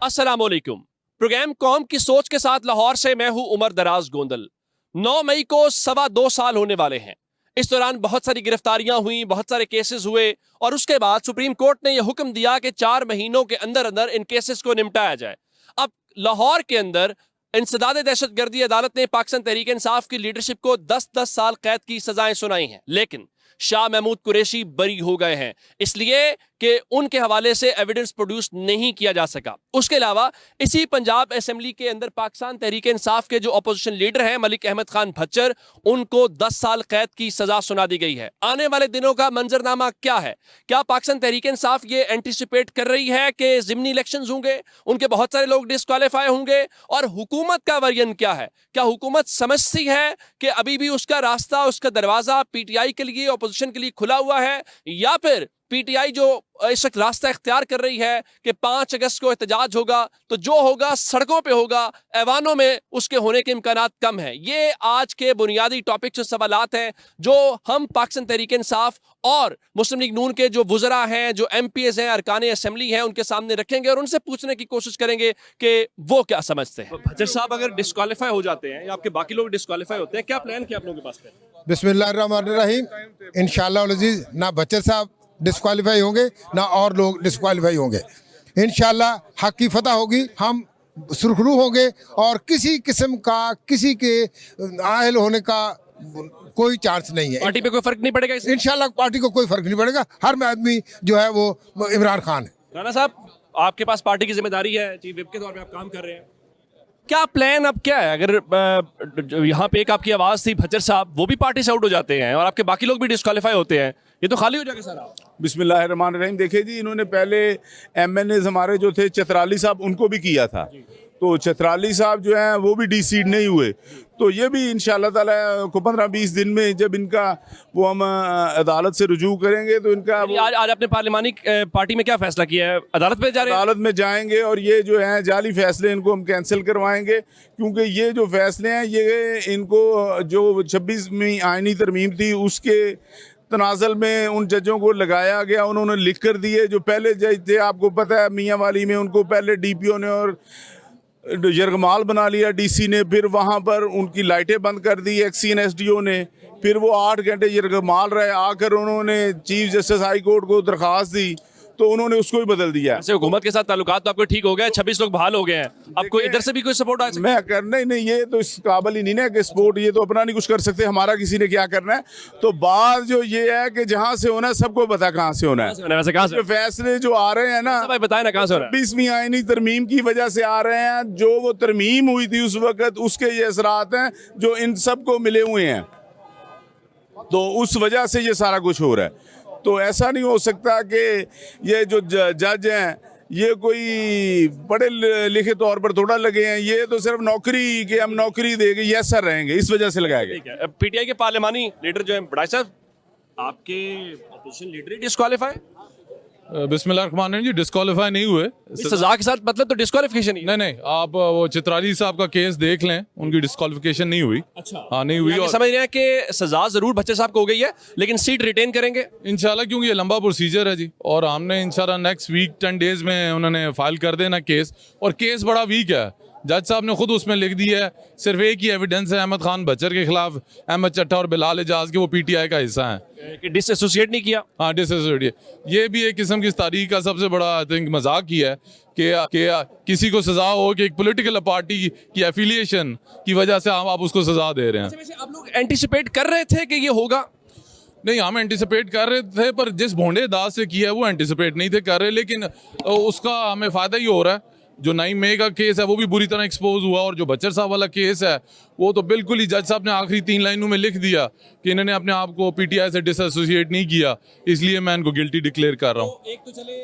अस्सलाम वालेकुम। प्रोग्राम कौम की सोच के साथ लाहौर से मैं हूं उमर दराज गोंदल। 9 मई को 2.25 साल होने वाले हैं। इस दौरान बहुत सारी गिरफ्तारियां हुई, बहुत सारे केसेस हुए और उसके बाद सुप्रीम कोर्ट ने यह हुक्म दिया कि 4 महीनों के अंदर अंदर इन केसेस को निपटाया जाए। अब लाहौर के अंदर इंसदाद दहशतगर्दी अदालत ने पाकिस्तान तहरीक इंसाफ की लीडरशिप को 10-10 साल कैद की सजाएं सुनाई हैं, लेकिन शाह महमूद कुरैशी बरी हो गए हैं, इसलिए कि उनके हवाले से एविडेंस प्रोड्यूस नहीं किया जा सका। उसके अलावा इसी पंजाब असेंबली के अंदर पाकिस्तान तहरीक इंसाफ के जो अपोजिशन लीडर हैं मलिक अहमद खान भच्चर, उनको 10 साल कैद की सजा सुना दी गई है। आने वाले दिनों का मंजरनामा क्या है? क्या पाकिस्तान तहरीक इंसाफ ये एंटिसिपेट कर रही है कि जिमनी इलेक्शंस होंगे, उनके बहुत सारे लोग डिस्क्वालीफाई होंगे? और हुकूमत का वर्जन क्या है? क्या हुकूमत समझती है कि अभी भी उसका रास्ता, उसका दरवाजा पीटीआई के लिए, अपोजिशन के लिए खुला हुआ है, या फिर पीटीआई जो इस वक्त रास्ता इख्तियार कर रही है कि 5 अगस्त को एहतजाज होगा तो जो होगा सड़कों पे होगा, ऐवानों में उसके होने के इम्कानात कम है? ये आज के बुनियादी टॉपिक्स और सवालात हैं जो हम पाकिस्तान तहरीक इंसाफ और मुस्लिम लीग नून के जो वुज़रा हैं, जो एमपीएस हैं, अरकान असेंबली हैं, उनके सामने रखेंगे और उनसे पूछने की कोशिश करेंगे कि वो क्या समझते हैं। भच्चर साहब अगर डिस्क्वालीफाई हो जाते हैं या आपके बाकी लोग डिस्क्वालीफाई होते हैं, क्या प्लान क्या आप लोगों के पास है? बिस्मिल्लाहिर्रहमानिर्रहीम। इंशाअल्लाह अज़ीज़ ना बच्चर साहब डिस्क्वालीफाई होंगे ना और लोग डिस्क्वालीफाई होंगे। इंशाअल्लाह हक की फतह होगी, हम सुरखरू होंगे और किसी किस्म का किसी के आयल होने का कोई चांस नहीं है। पार्टी पे कोई फर्क नहीं पड़ेगा? इंशाअल्लाह पार्टी को कोई फर्क नहीं पड़ेगा। हर आदमी जो है वो इमरान खान है। राना साहब, आपके पास पार्टी की जिम्मेदारी है, चीफ विप के तौर पे आप काम कर रहे हैं, क्या प्लान अब क्या है? अगर यहाँ पे एक आपकी आवाज़ थी भच्चर साहब, वो भी पार्टी से आउट हो जाते हैं और आपके बाकी लोग भी डिस्क्वालीफाई होते हैं, ये तो खाली हो जाएगा सारा। बिस्मिल्लाहिर्रहमानिर्रहीम। देखिए जी, इन्होंने पहले एमएनए हमारे जो थे चतराली साहब, उनको भी किया था, तो चतराली साहब जो हैं वो भी डीसीड नहीं हुए। तो ये भी इंशाअल्लाह ताला को 15-20 दिन में जब इनका वो हम अदालत से रुजू करेंगे तो इनका आज आपने पार्लिमानी पार्टी में क्या फैसला किया है? अदालत में जा रहे हैं? अदालत में जाएंगे और ये जो है जाली फैसले इनको हम कैंसिल करवाएंगे, क्योंकि ये जो फैसले हैं ये इनको जो 26वीं आईनी तरमीम थी उसके तनाजल में उन जजों को लगाया गया, उन्होंने लिख कर दिए। जो पहले जज थे आपको पता है मियाँ वाली में, उनको पहले डीपीओ ने और यरगमाल बना लिया डीसी ने, फिर वहाँ पर उनकी लाइटें बंद कर दी एक्सीन एसडीओ ने, फिर वो 8 घंटे यरगमाल रहे, आकर उन्होंने चीफ जस्टिस हाई कोर्ट को दरख्वास्त दी तो उन्होंने उसको ही बदल दिया। हुकूमत के साथ ताल्लुकात तो आपको ठीक हो गए, 26 लोग बहाल हो गए हैं, आपको इधर से भी कोई सपोर्ट आ? मैं करना ही नहीं, ये तो इस काबिल ही नहीं ना कि सपोर्ट, ये तो अपना नहीं कुछ कर सकते, हमारा किसी ने क्या करना है। तो बात जो ये है कि जहाँ से होना है सबको पता कहाँ से होना है। वैसे कहाँ से फैसले जो आ रहे हैं ना, भाई बताए ना कहाँ से हो रहा है? 20वीं आईनी तरमीम की वजह से आ रहे हैं। जो वो तरमीम हुई थी उस वक्त, उसके ये असरात हैं जो इन सबको मिले हुए हैं, तो उस वजह से ये सारा कुछ हो रहा है। तो ऐसा नहीं हो सकता कि ये जो जज हैं ये कोई पढ़े लिखे तौर पर थोड़ा लगे हैं, ये तो सिर्फ नौकरी के हम नौकरी देंगे यस सर रहेंगे, इस वजह से लगाया गया। पीटीआई के पार्लिमानी लीडर जो है बड़ाई साहब, आपके अपोजिशन लीडर ही डिस्क्वालीफाई? बिस्मिल्लाहिर्रहमानिर्रहीम जी, डिस्क्वालीफाई नहीं हुए। सजा के साथ मतलब तो डिस्क्वालिफिकेशन ही? नहीं, आप वो चित्राली साहब का केस देख लें, उनकी डिस्क्वालिफिकेशन नहीं हुई। अच्छा, हाँ नहीं हुई। और समझ रहे हैं कि सजा जरूर भच्चर साहब को हो गई है लेकिन सीट रिटेन करेंगे इंशाल्लाह, क्योंकि ये लंबा प्रोसीजर है जी, और हमने इंशाल्लाह नेक्स्ट वीक 10 डेज में उन्होंने फाइल कर देना केस, और केस बड़ा वीक है। जज साहब ने खुद उसमें लिख दिया है, सिर्फ एक ही एविडेंस है अहमद खान भच्चर के खिलाफ, अहमद चट्टा और बिलाल एजाज के, वो पीटीआई का हिस्सा है। कि डिसएसोसिएट नहीं किया? हाँ, डिसएसोसिएट। ये भी एक किस्म की तारीख का सबसे बड़ा आई थिंक मजाक किया है कि किसी को सजा हो कि एक पॉलिटिकल पार्टी की एफिलिएशन की वजह से आप उसको सजा दे रहे हैं। वैसे आप लोग एंटिसिपेट कर रहे थे कि ये होगा? नहीं, हम एंटिसिपेट कर रहे थे, पर जिस भोंडे दास से किया है वो एंटिसिपेट नहीं थे कर रहे, लेकिन उसका हमें फ़ायदा ही हो रहा है। जो 9 मई का केस है वो भी बुरी तरह एक्सपोज हुआ, और जो बच्चर साहब वाला केस है वो तो बिल्कुल ही जज साहब ने आखिरी 3 लाइनों में लिख दिया कि इन्होंने अपने आप को पीटीआई से डिसएसोसिएट नहीं किया, इसलिए मैं इनको गिल्टी डिक्लेयर कर रहा हूँ। तो एक तो चले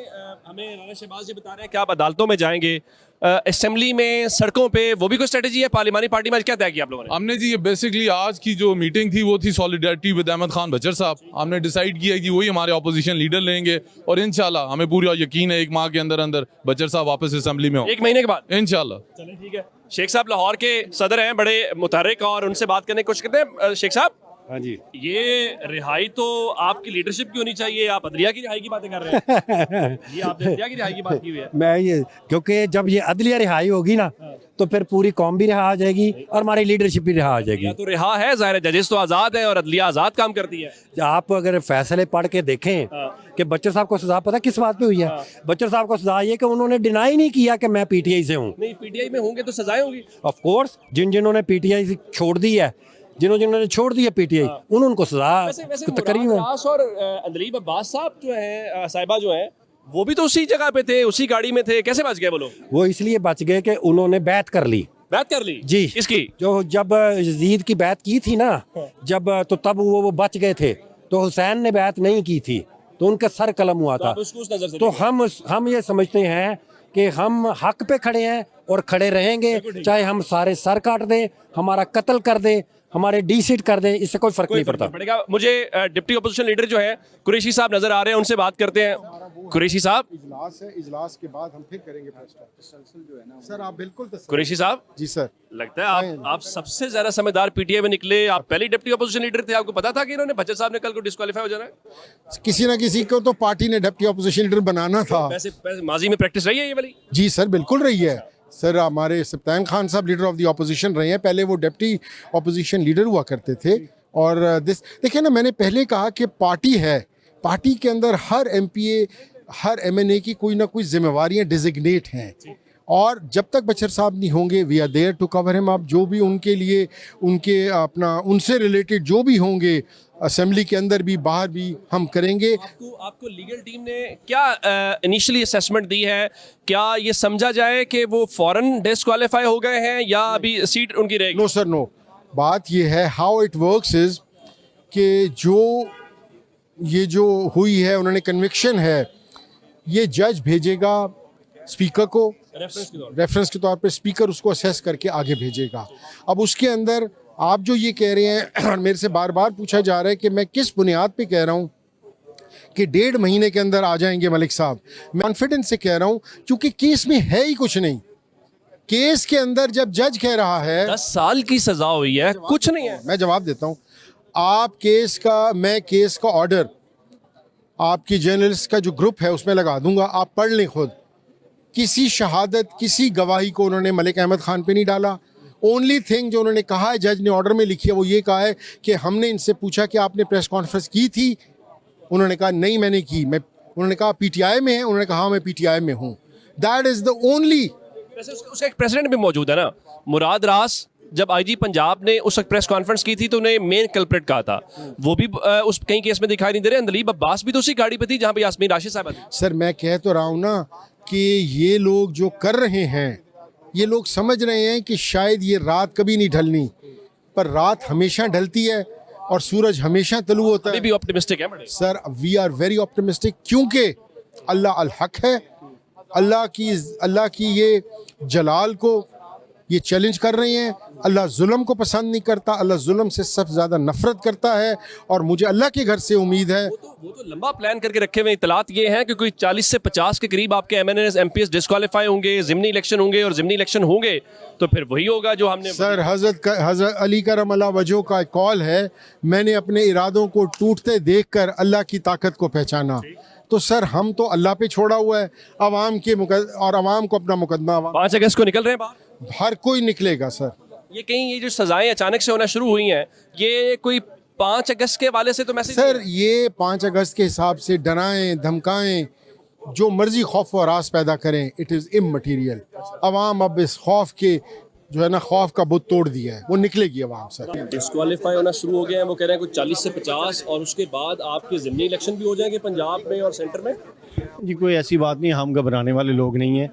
हमें राना शहबाज जी बता रहे हैं कि आप अदालतों में जाएंगे, असेंबली में, सड़कों पे, वो भी कोई स्ट्रेटेजी है? पार्लिमानी पार्टी में क्या तय किया आप लोगों ने? हमने जी ये बेसिकली आज की जो मीटिंग थी वो थी सॉलिडेरिटी विद अहमद खान भच्चर साहब। हमने डिसाइड किया कि वही हमारे ऑपोजिशन लीडर लेंगे, और इंशाल्लाह हमें पूरा यकीन है 1 माह के अंदर अंदर भच्चर साहब वापस असेंबली में हो। 1 महीने के बाद इंशाल्लाह। चलें, ठीक है। शेख साहब लाहौर के सदर हैं, बड़े मुतहर्रिक, और उनसे बात करने की कोशिश करते हैं। शेख साहब, हाँ जी। ये रिहाई तो आपकी लीडरशिप की होनी चाहिए, आप अदलिया की रिहाई की बातें कर रहे हैं। ये आपने अदलिया की रिहाई की बात की हुई है। मैं ये क्योंकि जब ये अदलिया रिहाई होगी ना तो फिर पूरी कौम भी रिहा आ जाएगी और हमारी लीडरशिप भी रिहा आ जाएगी। या तो रिहा है, जाहिर है जजेस तो आज़ाद है और अदलिया आज़ाद काम करती है। आप अगर फैसले पढ़ के देखें कि बच्चर साहब को सजा पता किस बात पे हुई है? बच्चर साहब को सजा ये कि उन्होंने डिनाई नहीं किया कि मैं पीटीआई से हूँ। नहीं, पीटीआई में होंगे तो सजाएं होंगी। ऑफ कोर्स जिन्होंने पीटीआई से छोड़ दी है, जिन्होंने छोड़ दी है पीटीआई, उनको सजा वैसे तकरीबन। मुराद रास और अंदलीब अब्बास साहब जो हैं, साहिबा जो हैं, वो भी तो उसी जगह पे थे, उसी गाड़ी में थे, कैसे बच गए वो लोग? वो इसलिए बच गए कि उन्होंने बैत कर ली। बात कर ली जी। इसकी जो जब यजीद की बैत की थी ना, जब तो तब वो बच गए थे, तो हुसैन ने बैत नहीं की थी तो उनका सर कलम हुआ था। आप उसको उस नजर से तो देखें। हम ये समझते हैं कि हम हक पे खड़े हैं और खड़े रहेंगे, चाहे हम सारे सर काट दें, हमारा कत्ल कर दें, हमारे डीसीट कर दें, इससे कोई फर्क नहीं पड़ता। पड़ेगा। मुझे डिप्टी अपोजिशन लीडर जो है कुरैशी साहब नजर आ रहे हैं, उनसे बात करते हैं। कुरैशी साहब, इजलास है, इजलास के बाद हम फिर करेंगे प्रेस कॉन्फ्रेंस जो है ना सर। आप बिल्कुल कुरैशी साहब, जी सर। लगता है आप सबसे ज्यादा समझदार पीटीआई में निकले। आप पहले डिप्टी अपोजिशन लीडर थे, आपको पता था कि इन्होंने बच्चर साहब ने कल को डिस्क्वालीफाई हो जाना है। किसी ना किसी को तो पार्टी ने डिप्टी अपोजिशन लीडर बनाना था। वैसे माजी में प्रैक्टिस रही है ये वाली? जी सर, बिल्कुल रही है सर। हमारे सप्तान खान साहब लीडर ऑफ द ऑपोजिशन रहे हैं, पहले वो डिप्टी ऑपोजिशन लीडर हुआ करते थे। और देखिए ना, मैंने पहले कहा कि पार्टी है, पार्टी के अंदर हर एमपीए, हर एमएनए की कोई ना कोई जिम्मेवारियां डिजिग्नेट हैं, और जब तक बच्चर साहब नहीं होंगे we are there to cover him. आप जो भी उनके लिए, उनके अपना उनसे रिलेटेड जो भी होंगे असेंबली के अंदर भी बाहर भी हम करेंगे। आपको लीगल टीम ने क्या इनिशियली असेसमेंट दी है? क्या ये समझा जाए कि वो फौरन डिस्क्वालीफाई हो गए हैं या अभी सीट उनकी रहेगी? No sir, no. बात ये है, हाउ इट वर्क्स इज कि ये जो हुई है, उन्होंने कन्विक्शन है, ये जज भेजेगा स्पीकर को रेफरेंस के तौर पे, स्पीकर उसको असेस करके आगे भेजेगा। अब उसके अंदर आप जो ये कह रहे हैं और मेरे से बार बार पूछा जा रहा है कि मैं किस बुनियाद पे कह रहा हूँ कि 1.5 महीने के अंदर आ जाएंगे मलिक साहब, मैं कॉन्फिडेंस से कह रहा हूँ, क्योंकि केस में है ही कुछ नहीं। केस के अंदर जब जज कह रहा है 10 साल की सजा हुई है, कुछ नहीं है। मैं जवाब देता हूँ। मैं केस का ऑर्डर आपकी जर्नलिस्ट का जो ग्रुप है उसमें लगा दूंगा, आप पढ़ लें खुद। किसी शहादत, किसी गवाही को उन्होंने मलिक अहमद खान पे नहीं डाला। ओनली थिंग जो उन्होंने कहा है, जज ने ऑर्डर में लिखी है, वो ये कहा है कि हमने इनसे पूछा कि आपने प्रेस कॉन्फ्रेंस की थी, उन्होंने कहा नहीं मैंने की। उन्होंने कहा पीटीआई में है, उन्होंने कहा हाँ मैं पीटीआई में हूँ। That is the only. उसका एक प्रेसिडेंट भी मौजूद है ना, मुराद रास। जब आईजी पंजाब ने उस वक्त प्रेस कॉन्फ्रेंस की थी तो उन्हें मेन कल्प्रिट कहा था, वो भी उस कई केस में दिखाई नहीं दे रहे। अंदलीब अब्बास भी तो उसी गाड़ी पे थी जहाँ पे यास्मीन राशिद साहब थी। सर मैं कह तो रहा हूँ ना कि ये लोग जो कर रहे हैं, ये लोग समझ रहे हैं कि शायद ये रात कभी नहीं ढलनी, पर रात हमेशा ढलती है और सूरज हमेशा तलू होता है। भी ऑप्टिमिस्टिक है बड़े। Sir we are very optimistic, क्योंकि अल्लाह अल हक है। अल्लाह की ये जलाल को ये चैलेंज कर रहे हैं। अल्लाह जुल्म को पसंद नहीं करता, अल्लाह जुल्म से सबसे ज़्यादा नफरत करता है। और मुझे अल्लाह के घर से उम्मीद है, वो तो लंबा प्लान करके रखे हुए। इतलात ये हैं कि कोई 40 से 50 के करीब आपके एमएनएस एमपीएस डिस्क्वालीफाई होंगे, ज़िमनी इलेक्शन होंगे, और ज़िमनी इलेक्शन होंगे तो फिर वही होगा जो हमने। सर हज़रत अली करम अल्लाह वजह का एक कॉल है, मैंने अपने इरादों को टूटते देखकर अल्लाह की ताकत को पहचाना। तो सर हम तो अल्लाह पे छोड़ा हुआ है, अवाम के और अवाम को अपना मुकदमा। 5 अगस्त को निकल रहे हैं बाहर, हर कोई निकलेगा सर। ये कहीं ये जो सजाएं अचानक से होना शुरू हुई हैं, ये कोई 5 अगस्त के वाले से तो मैसेज सर ये 5 अगस्त के हिसाब से डराएं धमकाएं, जो मर्जी खौफ और रास पैदा करें, इट इज़ इममटीरियल। अवाम अब इस खौफ के जो है ना, खौफ का बुत तोड़ दिया है, वो निकलेगी अवाम। सर डिस्क्वालीफाई होना शुरू हो गए हैं, वो कह रहे हैं कुछ 40 से 50, और उसके बाद आपके ज़िमनी इलेक्शन भी हो जाएंगे पंजाब में और सेंटर में। जी कोई ऐसी बात नहीं, हम घबराने वाले लोग नहीं हैं।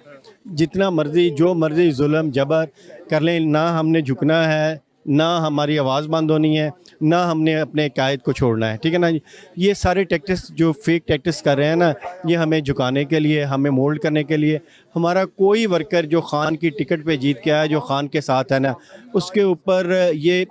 जितना मर्जी जो मर्जी जुल्म जबर कर लें, ना हमने झुकना है, ना हमारी आवाज़ बंद होनी है, ना हमने अपने कायद को छोड़ना है, ठीक है ना। ये सारे टैक्टिक्स जो फेक टैक्टिक्स कर रहे हैं ना, ये हमें झुकाने के लिए, हमें मोल्ड करने के लिए। हमारा कोई वर्कर जो खान की टिकट पे जीत के आया, जो खान के साथ है ना, उसके ऊपर ये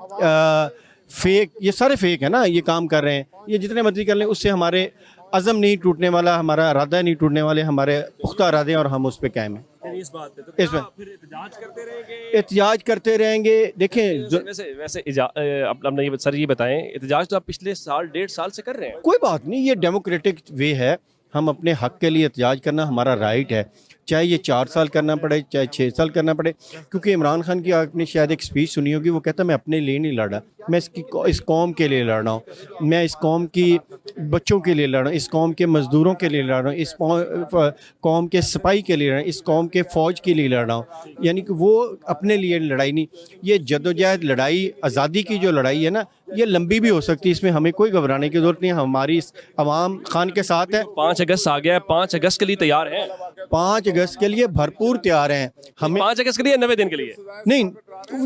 फेक, ये सारे फेक है ना, ये काम कर रहे हैं। ये जितने मर्जी कर लें, उससे हमारे अज़म नहीं टूटने वाला, हमारा इरादा नहीं टूटने वाले, हमारे पुख्ता इरादे, और हम उस पर कायम हैं। नहीं इस बात पे, तो इसमें क्या फिर एहतजाज करते रहेंगे? एहतजाज करते रहेंगे। देखें वैसे वैसे अपना ये सर ये बताएं, एहतजाज तो आप पिछले साल 1.5 साल से कर रहे हैं। कोई बात नहीं, ये डेमोक्रेटिक वे है, हम अपने हक के लिए एहतजाज करना हमारा राइट है, चाहे ये 4 साल करना पड़े चाहे 6 साल करना पड़े। क्योंकि इमरान खान की आपने शायद एक स्पीच सुनी होगी, वो कहता मैं अपने लिए नहीं लड़ा, मैं इस कौम के लिए लड़ रहा हूँ, मैं इस कौम की बच्चों के लिए लड़ रहा हूँ, इस कौम के मज़दूरों के लिए लड़ रहा हूँ, इस कौम के सिपाही के लिए लड़ रहा हूँ, इस कौम के फ़ौज के लिए लड़ रहा हूँ। यानी कि वो अपने लिए लड़ाई नहीं, ये जद्दोजहद लड़ाई आज़ादी की जो लड़ाई है ना, ये लंबी भी हो सकती है, इसमें हमें कोई घबराने की ज़रूरत नहीं है। हमारी अवाम खान के साथ है। 5 अगस्त आ गया है, 5 अगस्त के लिए तैयार हैं? 5 अगस्त के लिए भरपूर तैयार हैं हमें। 5 अगस्त के लिए 90 दिन के लिए? नहीं,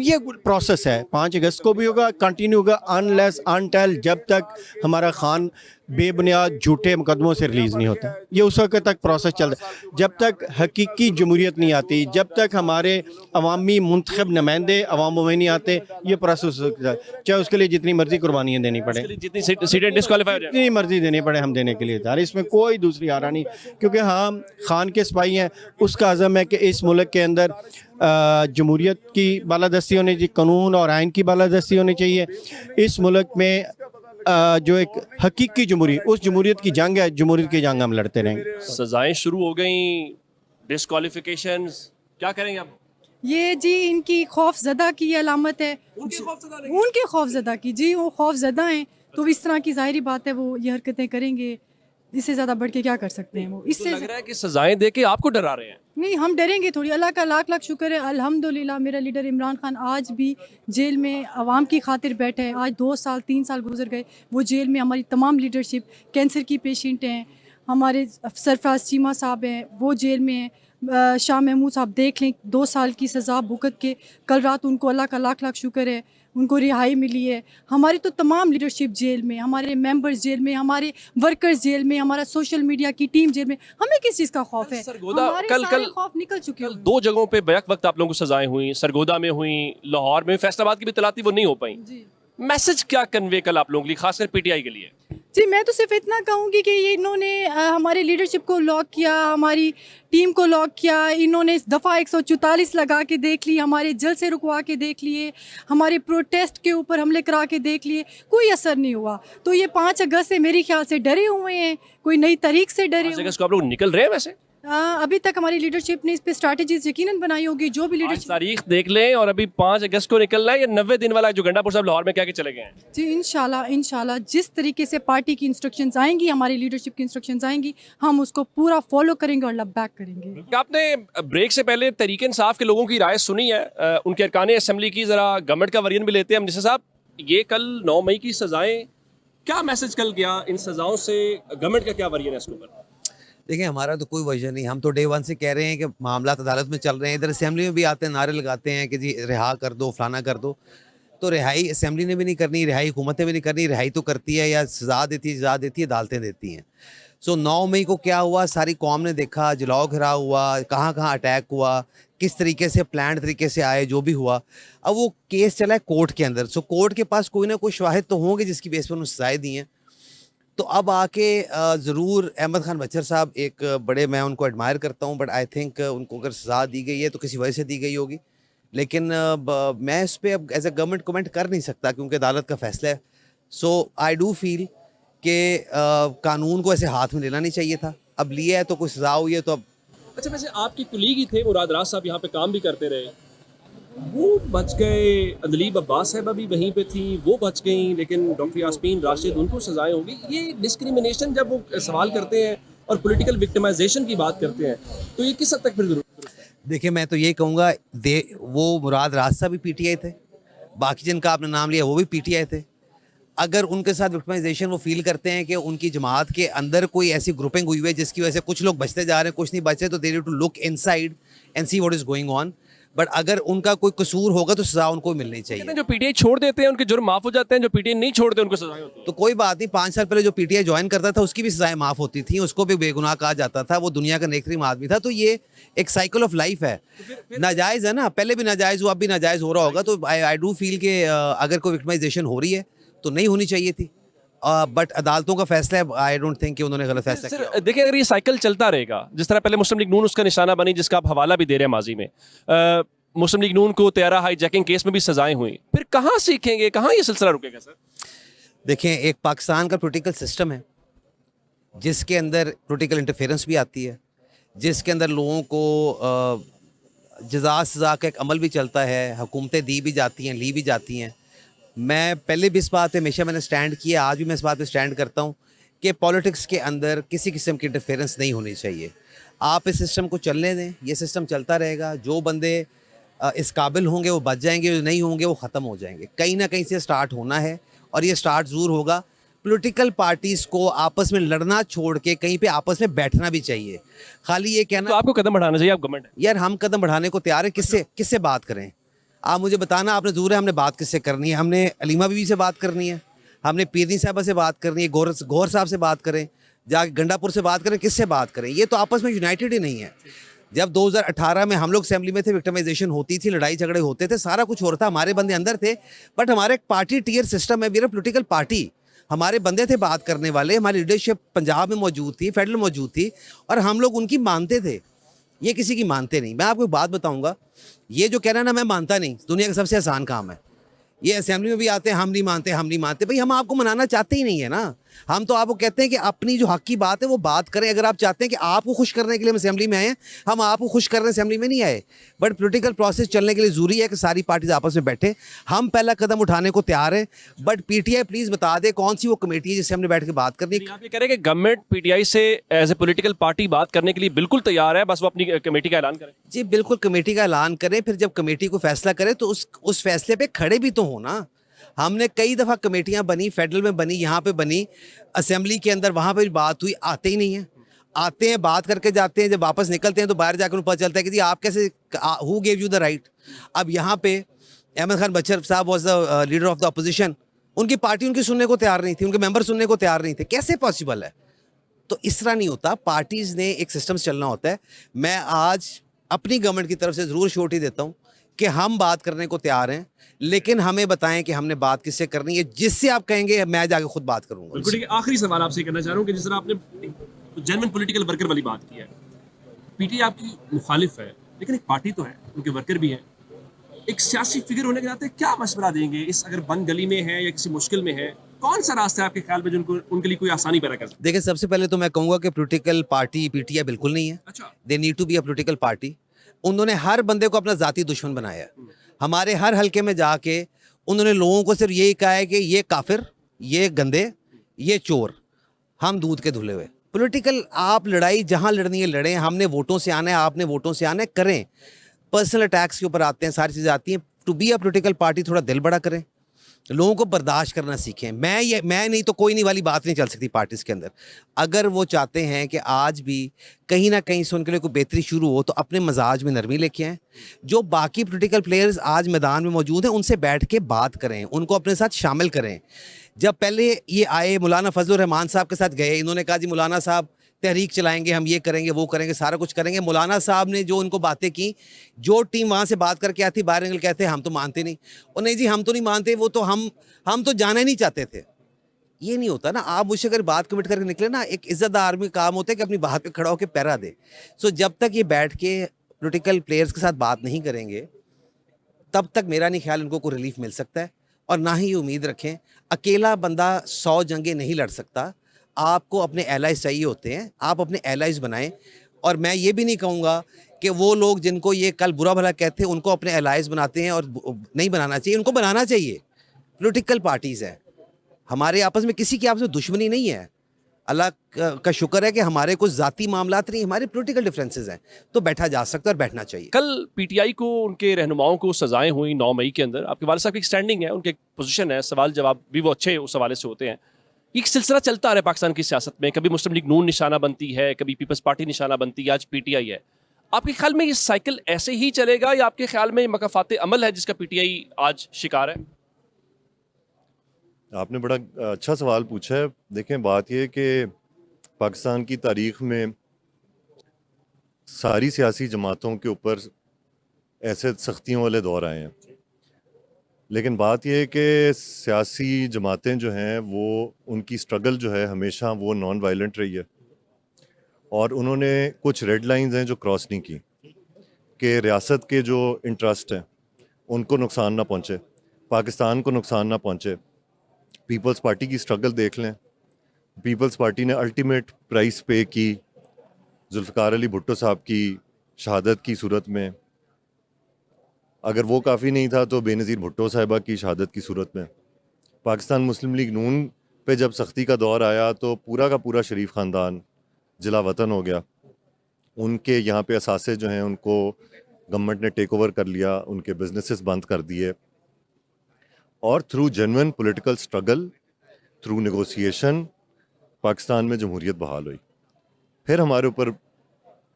ये प्रोसेस है, 5 अगस्त को भी होगा, कंटिन्यू होगा, अनलेस अनटिल जब तक हमारा खान बेबुनियाद झूठे मुकदमों से रिलीज़ नहीं होता। ये उस वक्त तक प्रोसेस चलता है, जब तक हकीकी जमहूरियत नहीं आती, जब तक हमारे अवामी मुंतखब नुमाइंदे अवामों में नहीं आते, ये प्रोसेस चाहे उसके लिए जितनी मर्जी कुर्बानियाँ देनी पड़े, जितनी सीटें डिस्क्वालीफाई हो जाए, जितनी मर्जी देनी पड़े, हम देने के लिए तैयार। इसमें कोई दूसरी आरा नहीं, क्योंकि हम खान के सिपाही हैं। उसका अज़म है कि इस मुल्क के अंदर जमहूरियत की बालादस्ती होनी चाहिए, कानून और आइन की बालादस्ती होनी चाहिए। इस मुल्क में जो एक हकीकी जमहूरी, उस जमहूरियत की जंग है, जमहूरियत की जंग हम लड़ते रहेंगे। सजाएं शुरू हो गई, डिस्क्वालिफिकेशंस, क्या करेंगे आप? ये जी इनकी खौफजदा की अलामत है, उनके खौफजदा की जी, वो खौफजदा हैं, तो इस तरह की ज़ाहिरी बात है वो ये हरकतें करेंगे। इससे ज़्यादा बढ़ के क्या कर सकते हैं वो? तो इससे लग रहा है कि सजाएं दे के आपको डरा रहे हैं। नहीं, हम डरेंगे थोड़ी। अल्लाह का लाख लाख शुक्र है, अल्हम्दुलिल्लाह मेरा लीडर इमरान खान आज भी जेल में आवाम की खातिर बैठा है। आज 2 साल 3 साल गुजर गए, वो जेल में। हमारी तमाम लीडरशिप कैंसर की पेशेंट हैं, हमारे सरफराज चीमा साहब हैं, वो जेल में हैं। शाह महमूद साहब देख लें, 2 साल की सज़ा भुगत के कल रात उनको अल्लाह का लाख लाख शुक्र है उनको रिहाई मिली है। हमारी तो तमाम लीडरशिप जेल में, हमारे मेंबर्स जेल में, हमारे वर्कर्स जेल में, हमारा सोशल मीडिया की टीम जेल में। हमें किस चीज़ का खौफ है? सरगोदा हमारे कल सारे खौफ निकल चुके हैं। 2 जगहों पे बैक वक्त आप लोगों को सजाएं हुई, सरगोदा में हुई, लाहौर में, फैसलाबाद की भी तलाती वो नहीं हो पाई। जी मैसेज क्या कन्वे कल आप लोगों के लिए, खासकर पीटीआई के लिए? जी, मैं तो सिर्फ इतना कहूँगी कि ये इन्होंने हमारे लीडरशिप को लॉक किया, हमारी टीम को लॉक किया। इन्होंने दफ़ा 144 लगा के देख ली, हमारे जलसे रुकवा के देख लिए, हमारे प्रोटेस्ट के ऊपर हमले करा के देख लिए, कोई असर नहीं हुआ। तो ये 5 अगस्त से मेरे ख्याल से डरे हुए हैं, कोई नई तारीख से डरे 5 हुए अगस्त को आप लोग निकल रहे हैं? वैसे अभी तक हमारी लीडरशिप ने इस पे स्ट्रैटेजीज यकीनन बनाई होगी। जो भी आज लीडरशिप तारीख देख लें और अभी 5 अगस्त को निकलना है, या 90 दिन वाला जो गंडापुर साहब लाहौर में क्या के चले गए हैं? जी, इंशाल्लाह जिस तरीके से पार्टी की इंस्ट्रक्शंस आएंगी, हमारी लीडरशिप की इंस्ट्रक्शंस आएंगी, हम उसको पूरा फॉलो करेंगे और बैक करेंगे। क्या आपने ब्रेक से पहले तहरीक इंसाफ के लोगों की राय सुनी है? उनके अरकान असेंबली की, जरा गवर्नमेंट का वर्जन भी लेते हैं हम। निशा साहब, ये कल 9 मई की सजाएं, क्या मैसेज कल गया इन सजाओं से? गवर्नमेंट का क्या वर्जन है इसके ऊपर? देखिए, हमारा तो कोई वर्जन नहीं। हम तो डे 1 से कह रहे हैं कि मामला अदालत में चल रहे हैं। इधर असेंबली में भी आते हैं, नारे लगाते हैं कि जी रिहा कर दो, फलाना कर दो। तो रिहाई असेंबली ने भी नहीं करनी, रिहाई हुकूमतें भी नहीं करनी। रिहाई तो करती है या सज़ा देती है, अदालतें देती हैं। सो 9 मई को क्या हुआ, सारी कौम ने देखा, जलाओ घिराव हुआ, कहाँ कहाँ अटैक हुआ, किस तरीके से प्लान तरीके से आए, जो भी हुआ। अब वो केस चला है कोर्ट के अंदर। सो कोर्ट के पास कोई ना कोई शवाहिद तो होंगे जिसकी बेस पर उन्होंने सजाएँ दी हैं। तो अब आके ज़रूर अहमद खान बच्चर साहब एक बड़े, मैं उनको एडमायर करता हूँ, बट आई थिंक उनको अगर सज़ा दी गई है तो किसी वजह से दी गई होगी। लेकिन मैं इस पर अब एज ए गवर्नमेंट कमेंट कर नहीं सकता क्योंकि अदालत का फैसला है। सो आई डू फील कि कानून को ऐसे हाथ में लेना नहीं चाहिए था। अब लिया है तो कोई सज़ा हुई है तो अब। अच्छा, वैसे आपकी कुलीग ही थे मुराद राज साहब, यहाँ पे काम भी करते रहे, वो बच गए। अदलीब अब्बास साहब भी वहीं पे थी, वो बच गई, लेकिन डॉक्टर यास्मीन राशिद, उनको सजाएं होगी। ये डिस्क्रिमिनेशन जब वो सवाल करते हैं और पॉलिटिकल विक्टिमाइजेशन की बात करते हैं, तो ये किस हद तक फिर जरूर? देखिए, मैं तो ये कहूँगा, वो मुराद राज साहब भी पीटीआई थे, बाकी जिनका आपने नाम लिया वो भी पीटीआई थे। अगर उनके साथ विक्टिमाइजेशन वो फील करते हैं कि उनकी जमात के अंदर कोई ऐसी ग्रुपिंग हुई है जिसकी वजह से कुछ लोग बचते जा रहे हैं, कुछ नहीं बच रहे, तो they need to look inside and see what is going on. But अगर उनका कोई कसूर होगा तो सजा उनको मिलनी चाहिए। जो पीटीआई छोड़ देते हैं उनके जुर्म माफ हो जाते हैं, जो पीटीआई नहीं छोड़ते उनको सजाएं होती हैं। तो कोई बात नहीं, 5 साल पहले जो पीटीआई ज्वाइन करता था उसकी भी सजाएं माफ होती थी, उसको भी बेगुनाह कहा जाता था, वो दुनिया का नेकतरीन आदमी था। तो ये एक साइकिल ऑफ लाइफ है। नाजायज़ है ना, पहले भी नाजायज़ हुआ, अब भी नाजायज़ हो रहा होगा। तो आई डू फील कि अगर कोई विक्टिमाइजेशन हो रही है तो नहीं होनी चाहिए थी। बट अदालतों का फैसला है, आई डोंट थिंक कि उन्होंने गलत फैसला किया। सर देखिए, अगर ये साइकिल चलता रहेगा, जिस तरह पहले मुस्लिम लीग नून उसका निशाना बनी, जिसका आप हवाला भी दे रहे हैं माजी में, मुस्लिम लीग नून को त्यारा हाईजैकिंग केस में भी सजाएं हुई, फिर कहाँ सीखेंगे, कहाँ ये सिलसिला रुकेगा सर? देखें, एक पाकिस्तान का पॉलिटिकल सिस्टम है जिसके अंदर पॉलिटिकल इंटरफेरेंस भी आती है, जिसके अंदर लोगों को जज़ा सज़ा का एक अमल भी चलता है, हुकूमतें दी भी जाती हैं, ली भी जाती हैं। मैं पहले भी इस बात पे हमेशा मैंने स्टैंड किया, आज भी मैं इस बात पे स्टैंड करता हूँ कि पॉलिटिक्स के अंदर किसी किस्म की इंटरफेरेंस नहीं होनी चाहिए। आप इस सिस्टम को चलने दें, ये सिस्टम चलता रहेगा। जो बंदे इस काबिल होंगे वो बच जाएंगे, जो नहीं होंगे वो ख़त्म हो जाएंगे। कहीं ना कहीं से स्टार्ट होना है और ये स्टार्ट ज़रूर होगा। पॉलिटिकल पार्टीज़ को आपस में लड़ना छोड़ के कहीं पे आपस में बैठना भी चाहिए। खाली ये कहना तो आपको कदम बढ़ाना चाहिए, आप गवर्नमेंट है। यार हम कदम बढ़ाने को तैयार है, किससे बात करें? आप मुझे बताना, आपने ज़रूर है, हमने बात किससे करनी है? हमने अलीमा बीवी से बात करनी है, हमने पीरनी साहबा से बात करनी है, गौर साहब से बात करें, जाके गंडापुर से बात करें, किससे बात करें? ये तो आपस में यूनाइटेड ही नहीं है। जब 2018 में हम लोग असेंबली में थे, विक्टिमाइजेशन होती थी, लड़ाई झगड़े होते थे, सारा कुछ हो रहा था, हमारे बंदे अंदर थे, बट हमारे एक पार्टी टीयर सिस्टम है, वी आर पॉलिटिकल पार्टी। हमारे बंदे थे बात करने वाले, हमारी लीडरशिप पंजाब में मौजूद थी, फेडरल मौजूद थी, और हम लोग उनकी मानते थे, ये किसी की मानते नहीं। मैं आपको एक बात बताऊंगा, ये जो कहना ना मैं मानता नहीं, दुनिया का सबसे आसान काम है। ये असेंबली में भी आते हैं, हम नहीं मानते। भाई हम आपको मनाना चाहते ही नहीं है ना। हम तो आपको कहते हैं कि अपनी जो हक की बात है वो बात करें। अगर आप चाहते हैं कि आपको खुश करने के लिए हम असेंबली में आए हैं, हम आपको खुश करने असेंबली में नहीं आए। बट पॉलिटिकल प्रोसेस चलने के लिए ज़रूरी है कि सारी पार्टीज आपस में बैठे। हम पहला कदम उठाने को तैयार हैं, बट पीटीआई प्लीज़ बता दे कौन सी वो कमेटी है जिससे हमने बैठ के बात करनी है। आप ये कह रहे हैं कि गवर्नमेंट पीटीआई से एज ए पॉलिटिकल पार्टी बात करने के लिए बिल्कुल तैयार है, बस वो अपनी कमेटी का ऐलान करें। जी बिल्कुल, कमेटी का ऐलान करें, फिर जब कमेटी को फैसला करे तो उस फैसले पे खड़े भी तो हो ना। हमने कई दफ़ा कमेटियां बनी, फेडरल में बनी, यहाँ पे बनी, असेंबली के अंदर वहाँ पे भी बात हुई, आते ही नहीं है। आते हैं, बात करके जाते हैं, जब वापस निकलते हैं तो बाहर जाकर उनको पता चलता है कि जी आप कैसे, who gave you the right. अब यहाँ पे अहमद खान बचर साहब was the leader of the opposition, उनकी पार्टी उनकी सुनने को तैयार नहीं थी, उनके मेंबर सुनने को तैयार नहीं थे। कैसे पॉसिबल है? तो इस तरह नहीं होता, पार्टीज़ ने एक सिस्टम चलना होता है। मैं आज अपनी गवर्नमेंट की तरफ से ज़रूर श्योरिटी देता हूँ कि हम बात करने को तैयार हैं, लेकिन हमें बताएं कि हमने बात किससे करनी है। जिससे आप कहेंगे मैं जाके खुद बात करूंगा। बिल्कुल ठीक है। आखिरी सवाल आपसे करना चाह रहा हूँ कि जिस तरह आपने जेन्युइन पॉलिटिकल वर्कर वाली बात की है, पीटीआई आपकी मुखालिफ है, लेकिन एक पार्टी तो है, उनके वर्कर भी हैं। एक सियासी फिगर होने के नाते क्या मशवरा देंगे इस, अगर बंद गली में है या किसी मुश्किल में है, कौन सा रास्ता है आपके ख्याल में जिनको उनके लिए कोई आसानी पैदा कर सकता? देखिए, सबसे पहले तो मैं कहूँगा कि पॉलिटिकल पार्टी पीटीआई बिल्कुल नहीं है। अच्छा, they need to be a political party. उन्होंने हर बंदे को अपना ज़ाती दुश्मन बनाया है। हमारे हर हलके में जाके उन्होंने लोगों को सिर्फ यही कहा है कि ये काफिर, ये गंदे, ये चोर, हम दूध के धुले हुए। पॉलिटिकल आप लड़ाई जहाँ लड़नी है लड़ें, हमने वोटों से आना है, आपने वोटों से आना है, करें। पर्सनल अटैक्स के ऊपर आते हैं, सारी चीज़ें आती हैं। To be a political party थोड़ा दिल बड़ा करें, लोगों को बर्दाश्त करना सीखें। मैं नहीं तो कोई नहीं वाली बात नहीं चल सकती पार्टीज़ के अंदर। अगर वो चाहते हैं कि आज भी कहीं ना कहीं से उनके लिए कोई बेहतरी शुरू हो, तो अपने मजाज में नरमी लेके आएँ। जो बाकी पॉलिटिकल प्लेयर्स आज मैदान में मौजूद हैं उनसे बैठ के बात करें, उनको अपने साथ शामिल करें। जब पहले ये आए, मौलाना फजल रहमान साहब के साथ गए, इन्होंने कहा जी मौलाना साहब तहरीक चलाएंगे, हम ये करेंगे, वो करेंगे, सारा कुछ करेंगे। मौलाना साहब ने जो उनको बातें की, जो टीम वहाँ से बात करके आती, बाहर निकल कहते हैं हम तो मानते नहीं। और नहीं जी हम तो नहीं मानते, वो तो हम तो जाना ही नहीं चाहते थे। ये नहीं होता ना। आप मुझसे अगर बात कमिट करके निकले ना, एक इज्जतदार आदमी काम होता है कि अपनी बात पे खड़ा होकर पैरा दे। सो जब तक ये बैठ के पॉलिटिकल प्लेयर्स के साथ बात नहीं करेंगे, तब तक मेरा नहीं ख्याल इनको कोई रिलीफ मिल सकता है। और ना ही ये उम्मीद रखें, अकेला बंदा 100 जंगें नहीं लड़ सकता। आपको अपने एलाइज चाहिए होते हैं, आप अपने एलाइज बनाएं। और मैं ये भी नहीं कहूँगा कि वो लोग जिनको ये कल बुरा भला कहते हैं उनको अपने एलाइज बनाते हैं, और नहीं बनाना चाहिए, उनको बनाना चाहिए। पॉलिटिकल पार्टीज़ हैं, हमारे आपस में किसी की आपस में दुश्मनी नहीं है। अल्लाह का शुक्र है कि हमारे कुछ ज़ाती मामलात नहीं, हमारे पॉलिटिकल डिफरेंसेस हैं, तो बैठा जा सकता है और बैठना चाहिए। कल पीटीआई को उनके रहनुमाओं को सजाएं हुई 9 मई के अंदर। आपके वालिद साहब की एक स्टैंडिंग है, उनके एक पोजीशन है, सवाल जवाब भी वो अच्छे उस हवाले से होते हैं। एक सिलसिला चलता आ रहा है पाकिस्तान की सियासत में, कभी मुस्लिम लीग नून निशाना बनती है, कभी पीपल्स पार्टी निशाना बनती है, आज पीटीआई है। आपके ख्याल में ये साइकिल ऐसे ही चलेगा, या आपके ख्याल में मकाफात अमल है जिसका पीटीआई आज शिकार है? आपने बड़ा अच्छा सवाल पूछा है। देखें, बात यह कि पाकिस्तान की तारीख में सारी सियासी जमातों के ऊपर ऐसे सख्तियों वाले दौर आए हैं, लेकिन बात यह है कि सियासी जमातें जो हैं वो उनकी स्ट्रगल जो है हमेशा वो नॉन वायलेंट रही है, और उन्होंने कुछ रेड लाइंस हैं जो क्रॉस नहीं की कि रियासत के जो इंटरेस्ट हैं उनको नुकसान ना पहुंचे, पाकिस्तान को नुकसान ना पहुंचे। पीपल्स पार्टी की स्ट्रगल देख लें, पीपल्स पार्टी ने अल्टीमेट प्राइस पे की जुल्फ़िकार अली भुट्टो साहब की शहादत की सूरत में। अगर वो काफ़ी नहीं था तो बेनज़ीर भुट्टो साहिबा की शहादत की सूरत में। पाकिस्तान मुस्लिम लीग नून पे जब सख्ती का दौर आया तो पूरा का पूरा शरीफ ख़ानदान जिला वतन हो गया। उनके यहाँ पे असासे जो हैं उनको गवर्नमेंट ने टेक ओवर कर लिया, उनके बिजनेसेस बंद कर दिए, और through genuine political struggle, through negotiation Pakistan में जमहूरियत बहाल हुई। फिर हमारे ऊपर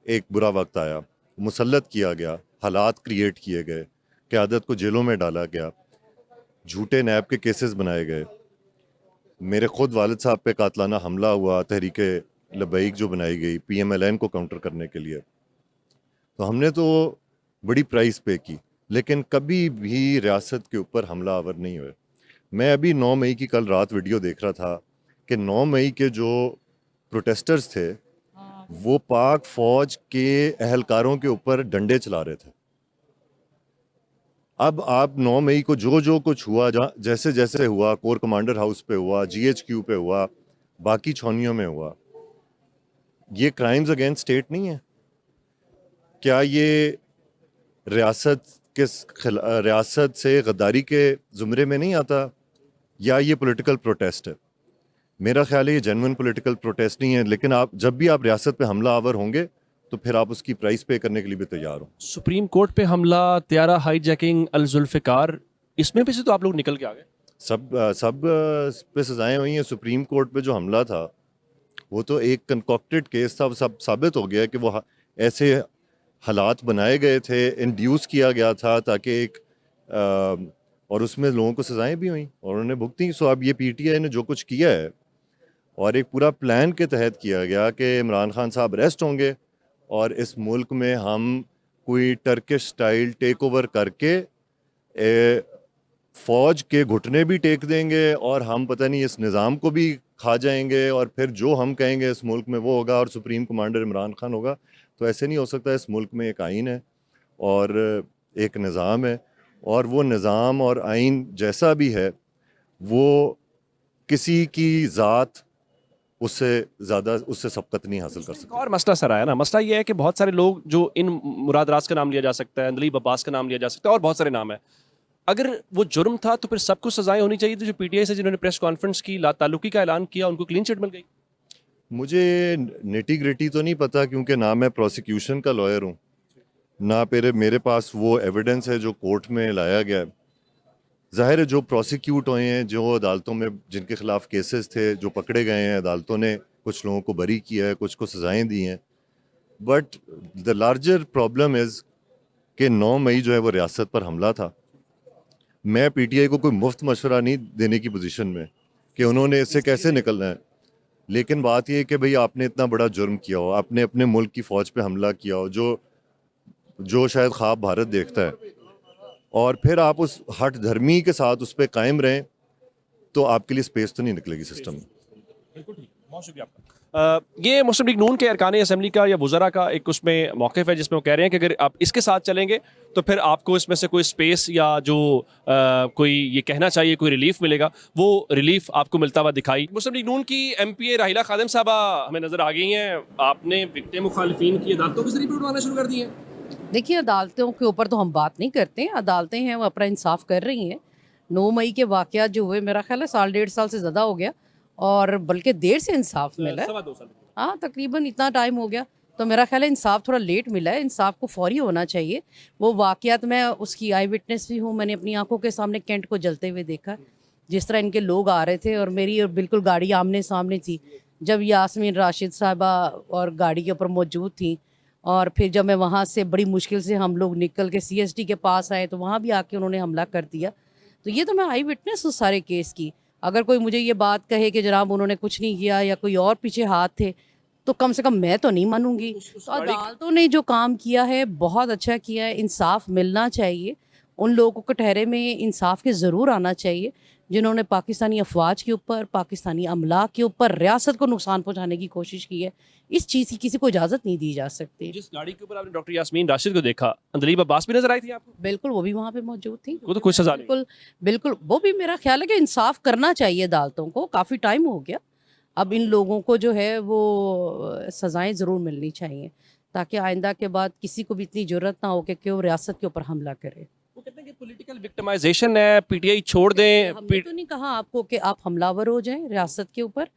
एक बुरा वक्त आया, मुसल्लत किया गया, हालात क्रिएट किए गए, क़यादत को जेलों में डाला गया, झूठे नैब के केसेस बनाए गए। मेरे ख़ुद वालिद साहब पे कातलाना हमला हुआ, तहरीके लबैक जो बनाई गई PMLN को काउंटर करने के लिए। तो हमने तो बड़ी प्राइस पे की, लेकिन कभी भी रियासत के ऊपर हमला आवर नहीं हुए। मैं अभी 9 मई की कल रात वीडियो देख रहा था कि 9 मई के जो प्रोटेस्टर्स थे वो पाक फौज के एहलकारों के ऊपर डंडे चला रहे थे। अब आप 9 मई को जो कुछ हुआ, जैसे जैसे हुआ, कोर कमांडर हाउस पे हुआ, GHQ पे हुआ, बाकी छावनियों में हुआ, ये क्राइम्स अगेंस्ट स्टेट नहीं है? क्या ये रियासत से गद्दारी के ज़ुमरे में नहीं आता, या ये पॉलिटिकल प्रोटेस्ट है? मेरा ख्याल है ये जेन्युइन पॉलिटिकल प्रोटेस्ट नहीं है, लेकिन जब भी आप रियासत पे हमला आवर होंगे तो फिर आप उसकी प्राइस पे करने के लिए भी तैयार हो। सुप्रीम कोर्ट पे हमला, त्यारा हाईजैकिंग, अल जुल्फ़िकार, इसमें भी से तो आप लोग निकल के आ गए। सब पे सजाएं हुई हैं। सुप्रीम कोर्ट पे जो हमला था वो तो एक कंकॉक्टेड केस था, वो सब साबित हो गया कि वो ऐसे हालात बनाए गए थे, इंड्यूस किया गया था ताकि और उसमें लोगों को सजाएं भी हुई और उन्होंने भुगती। सो अब ये PTI ने जो कुछ किया है, और एक पूरा प्लान के तहत किया गया कि इमरान खान साहब अरेस्ट होंगे और इस मुल्क में हम कोई टर्किश स्टाइल टेक ओवर करके फ़ौज के घुटने भी टेक देंगे और हम पता नहीं इस निज़ाम को भी खा जाएंगे, और फिर जो हम कहेंगे इस मुल्क में वो होगा और सुप्रीम कमांडर इमरान खान होगा। तो ऐसे नहीं हो सकता। इस मुल्क में एक आइन है और एक निज़ाम है, और वो निज़ाम और आइन जैसा भी है वो किसी की ज़ात उससे ज़्यादा उससे सबकत नहीं हासिल कर सकता। और मसला सर आया ना, मसला ये है कि बहुत सारे लोग, जो इन मुराद राज का नाम लिया जा सकता है, अंदलीब अब्बास का नाम लिया जा सकता है, और बहुत सारे नाम है, अगर वो जुर्म था तो फिर सबको सजाएं होनी चाहिए थी। जो PTI से जिन्होंने प्रेस कॉन्फ्रेंस की, लाताल्लुकी का ऐलान किया, उनको क्लीन चिट मिल गई। मुझे निटी ग्रिटी तो नहीं पता, क्योंकि ना मैं प्रोसिक्यूशन का लॉयर हूँ, ना मेरे पास वो एविडेंस है जो कोर्ट में लाया गया है। ज़ाहिर है जो प्रोसिक्यूट हुए हैं, जो अदालतों में जिनके खिलाफ केसेस थे, जो पकड़े गए हैं, अदालतों ने कुछ लोगों को बरी किया है, कुछ को सजाएं दी हैं। But the larger problem is कि 9 मई जो है वो रियासत पर हमला था। मैं PTI को कोई मुफ्त मशवरा नहीं देने की पोजीशन में कि उन्होंने इससे कैसे निकलना है, लेकिन बात यह है कि भाई आपने इतना बड़ा जुर्म किया हो, आपने अपने मुल्क की फ़ौज पे हमला किया हो, जो शायद ख्वाब भारत देखता है, और फिर आप उस हट धर्मी के साथ उस पर कायम रहें, तो आपके लिए स्पेस तो नहीं निकलेगी सिस्टम में। बहुत शुक्रिया आपका। ये मुस्लिम लीग नून के अरकान असम्बली का या वज़रा का एक उसमें मौक़िफ़ है जिसमें वो कह रहे हैं कि अगर आप इसके साथ चलेंगे तो फिर आपको इसमें से कोई स्पेस या जो कोई ये कहना चाहिए कोई रिलीफ मिलेगा, वो रिलीफ आपको मिलता हुआ दिखाई। मुस्लिम लीग नून की MPA राहिला खादिम साहबा हमें नज़र आ गई हैं। आपने विक्टिम मुखालिफिन की अदालतों के ज़रिए उठवाना शुरू कर दी है। देखिए, अदालतों के ऊपर तो हम बात नहीं करते हैं, अदालतें हैं वो अपना इंसाफ कर रही हैं। 9 मई के वाक़यात जो हुए, मेरा ख्याल है 1.5 साल से ज़्यादा हो गया, और बल्कि देर से इंसाफ मिला है। 2.25 साल। हाँ, तकरीबन इतना टाइम हो गया, तो मेरा ख्याल है इंसाफ थोड़ा लेट मिला है। इंसाफ को फौरी होना चाहिए। वो वाक़यात, मैं उसकी आई विटनेस भी हूँ, मैंने अपनी आंखों के सामने कैंट को जलते हुए देखा, जिस तरह इनके लोग आ रहे थे और मेरी बिल्कुल गाड़ी आमने सामने थी। जब यास्मीन राशिद साहिबा और गाड़ी के ऊपर मौजूद थी, और फिर जब मैं वहाँ से बड़ी मुश्किल से हम लोग निकल के CSD के पास आए, तो वहाँ भी आके उन्होंने हमला कर दिया। तो ये तो मैं आई विटनेस उस सारे केस की। अगर कोई मुझे ये बात कहे कि जनाब उन्होंने कुछ नहीं किया या कोई और पीछे हाथ थे, तो कम से कम मैं तो नहीं मानूंगी। तो अदालतों ने जो काम किया है बहुत अच्छा किया है, इंसाफ मिलना चाहिए। उन लोगों को कटहरे में इंसाफ के ज़रूर आना चाहिए जिन्होंने पाकिस्तानी अफवाज के ऊपर, पाकिस्तानी अमला के ऊपर, रियासत को नुकसान पहुंचाने की कोशिश की है। इस चीज़ की किसी को इजाज़त नहीं दी जा सकती। जिस गाड़ी के ऊपर आपने डॉक्टर यास्मीन राशिद को देखा, अंदलीब अब्बास भी नजर आई थी आपको? बिल्कुल, वो भी वहाँ पे मौजूद थी। वो तो कुछ सजा नहीं। बिल्कुल बिल्कुल, वो भी मेरा ख्याल है कि इंसाफ करना चाहिए अदालतों को। काफ़ी टाइम हो गया, अब इन लोगों को जो है वो सज़ाएं ज़रूर मिलनी चाहिए ताकि आइंदा के बाद किसी को भी इतनी ज़रूरत ना हो कि वो रियासत के ऊपर हमला करे। वो कहते हैं कि पॉलिटिकल विक्टिमाइजेशन है, पीटीआई छोड़ दें। हमने तो नहीं कहा आपको कि आप हमलावर हो जाएं रियासत के ऊपर।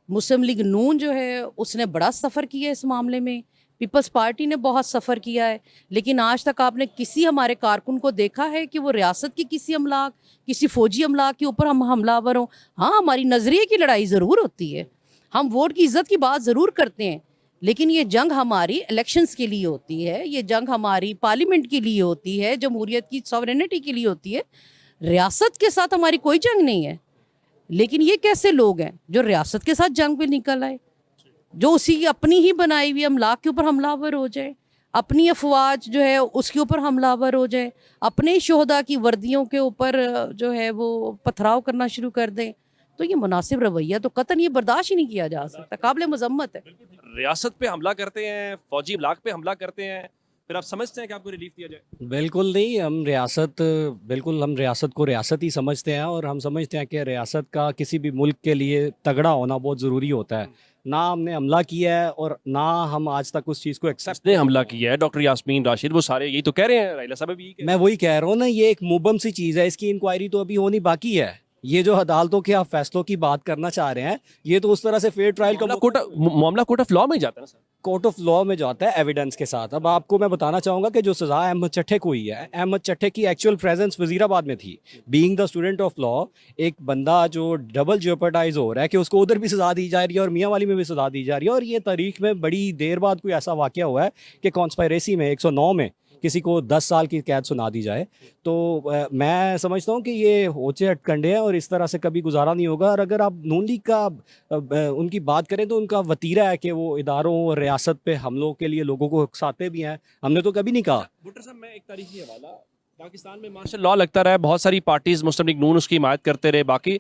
मुस्लिम लीग नून जो है उसने बड़ा सफ़र किया इस मामले में, पीपल्स पार्टी ने बहुत सफ़र किया है, लेकिन आज तक आपने किसी हमारे कारकुन को देखा है कि वो रियासत की किसी अमलाक, किसी फ़ौजी अमलाक के ऊपर हम हमलावर हों? हाँ, हमारी नज़रिए की लड़ाई ज़रूर होती है, हम वोट की इज़्ज़त की बात ज़रूर करते हैं, लेकिन ये जंग हमारी इलेक्शंस के लिए होती है, ये जंग हमारी पार्लियामेंट के लिए होती है, जमहूरियत की सॉवरेनिटी के लिए होती है। रियासत के साथ हमारी कोई जंग नहीं है। लेकिन ये कैसे लोग हैं जो रियासत के साथ जंग पे निकल आए, जो उसी की अपनी ही बनाई हुई अमलाक के ऊपर हमलावर हो जाए, अपनी अफवाज जो है उसके ऊपर हमलावर हो जाए, अपने शोहदा की वर्दियों के ऊपर जो है वो पथराव करना शुरू कर दें, तो ये मुनासिब रवैया तो कतन ये बर्दाश्त ही नहीं किया जा सकता, काबिल मजम्मत है। रियासत पे हमला करते हैं, फौजी इमलाक पे हमला करते हैं, फिर आप समझते हैं कि आपको रिलीफ दिया जाए? बिल्कुल नहीं, हम रियासत को रियासत ही समझते हैं और हम समझते हैं कि रियासत का किसी भी मुल्क के लिए तगड़ा होना बहुत ज़रूरी होता है। ना हमने हमला किया है और ना हम आज तक उस चीज़ को एक्सेप्ट। ने हमला किया है डॉक्टर यास्मीन राशिद, वो सारे यही तो कह रहे हैं, राइला साहब भी यही कह रहे मैं वही कह रहा हूँ ना, ये एक मुबम सी चीज़ है, इसकी इंक्वायरी तो अभी होनी बाकी है। ये जो अदालतों के आप फैसलों की बात करना चाह रहे हैं, ये तो उस तरह से फेयर ट्रायल का हैं। मामला कोर्ट ऑफ लॉ में ही जाता है ना सर? कोर्ट ऑफ लॉ में जाता है एविडेंस के साथ। अब आपको मैं बताना चाहूँगा कि जो सज़ा अहमद चट्टे को हुई है, अहमद चट्टे की एक्चुअल प्रेजेंस वजीराबाद में थी। Being the student of law, एक बंदा जो डबल जेपर्टाइज हो रहा है कि उसको उधर भी सज़ा दी जा रही है और मियाँ वाली में भी सज़ा दी जा रही है, और ये तारीख में बड़ी देर बाद कोई ऐसा वाक़या हुआ है कि कॉन्स्पायरेसी में 109 में किसी को 10 साल की कैद सुना दी जाए। तो मैं समझता हूँ कि ये होचे हटकंडे हैं और इस तरह से कभी गुजारा नहीं होगा। और अगर आप नून लीग का उनकी बात करें तो उनका वतीरा है कि वो इदारों और रियासत पे हमलों के लिए लोगों को उकसाते भी हैं, हमने तो कभी नहीं कहा। भुट्टर साहब, मैं एक तारीखी हवाला, पाकिस्तान में मार्शल लॉ लगता रहा है, बहुत सारी पार्टीज मुस्लिम लीग नून उसकी हिमायत करते रहे, बाकी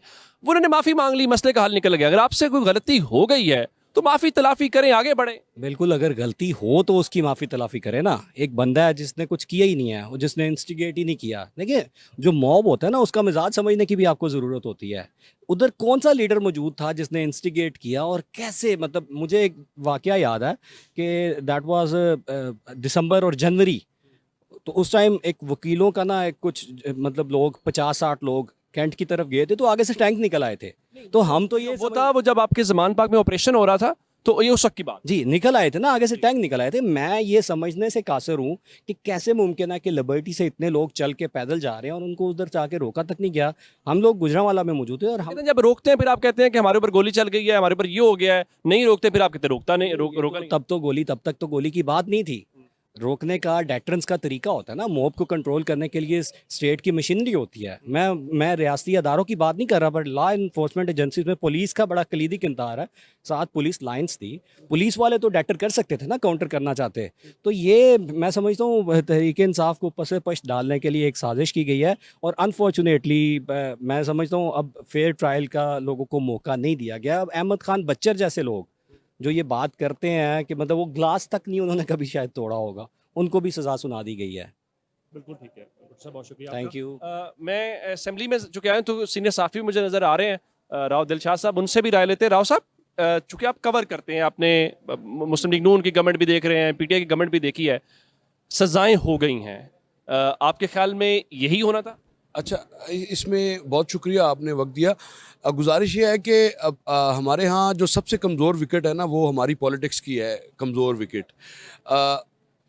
वो उन्होंने माफ़ी मांग ली, मसले का हल निकल गया। अगर आपसे कोई गलती हो गई है तो माफ़ी तलाफ़ी करें, आगे बढ़े। बिल्कुल, अगर गलती हो तो उसकी माफ़ी तलाफ़ी करे ना। एक बंदा है जिसने कुछ किया ही नहीं है और जिसने इंस्टिगेट ही नहीं किया। देखिए, जो मॉब होता है ना, उसका मिजाज समझने की भी आपको ज़रूरत होती है। उधर कौन सा लीडर मौजूद था जिसने इंस्टिगेट किया और कैसे, मतलब मुझे एक वाक़या याद है कि दैट वाज दिसंबर और जनवरी। तो उस टाइम एक वकीलों का ना एक कुछ मतलब लोग 50-60 लोग कैंट की तरफ गए थे, तो आगे से टैंक निकल आए थे। तो हम तो ये वो था वो जब आपके ज़मान पाक में ऑपरेशन हो रहा था, तो ये उस वक्त की बात जी निकल आए थे ना, आगे से टैंक निकल आए थे। मैं ये समझने से कासिर हूँ कि कैसे मुमकिन है कि लिबर्टी से इतने लोग चल के पैदल जा रहे हैं और उनको उधर जाके रोका तक नहीं गया। हम लोग गुजरांवाला में मौजूद थे और हम जब रोकते हैं फिर आप कहते हैं कि हमारे ऊपर गोली चल गई है, हमारे ऊपर ये हो गया है, नहीं रोकते फिर आप कहते रोकता नहीं, रोका नहीं। तब तक तो गोली की बात नहीं थी। रोकने का डेटरेंस का तरीका होता है ना, मॉब को कंट्रोल करने के लिए स्टेट की मशीनरी होती है। मैं रियासती अदारों की बात नहीं कर रहा, बट लॉ इन्फोर्समेंट एजेंसीज में पुलिस का बड़ा कलीदी किरदार है। 7 पुलिस लाइन्स थी, पुलिस वाले तो डेटर कर सकते थे ना, काउंटर करना चाहते। तो ये मैं समझता हूँ तहरीक इंसाफ को पसे पश्त डालने के लिए एक साजिश की गई है और अनफॉर्चुनेटली मैं समझता हूँ अब फेयर ट्रायल का लोगों को मौका नहीं दिया गया। अब अहमद खान बच्चर जैसे लोग जो ये बात करते हैं कि मतलब वो ग्लास तक नहीं उन्होंने कभी शायद तोड़ा होगा, उनको भी सज़ा सुना दी गई है। बिल्कुल ठीक है, बहुत शुक्रिया, थैंक यू। मैं असेंबली में चूँकि आए तो सीनियर साफ़ी मुझे नज़र आ रहे हैं, राव दिलशाद साहब, उनसे भी राय लेते हैं। राव साहब, चूँकि आप कवर करते हैं, आपने मुस्लिम लीग नून की गवर्नमेंट भी देख रहे हैं, पीटीआई की गवर्नमेंट भी देखी है, सज़ाएँ हो गई हैं, आपके ख्याल में यही होना था? अच्छा, इसमें बहुत शुक्रिया, आपने वक्त दिया। गुजारिश ये है कि अब हमारे यहाँ जो सबसे कमज़ोर विकेट है ना, वो हमारी पॉलिटिक्स की है। कमज़ोर विकेट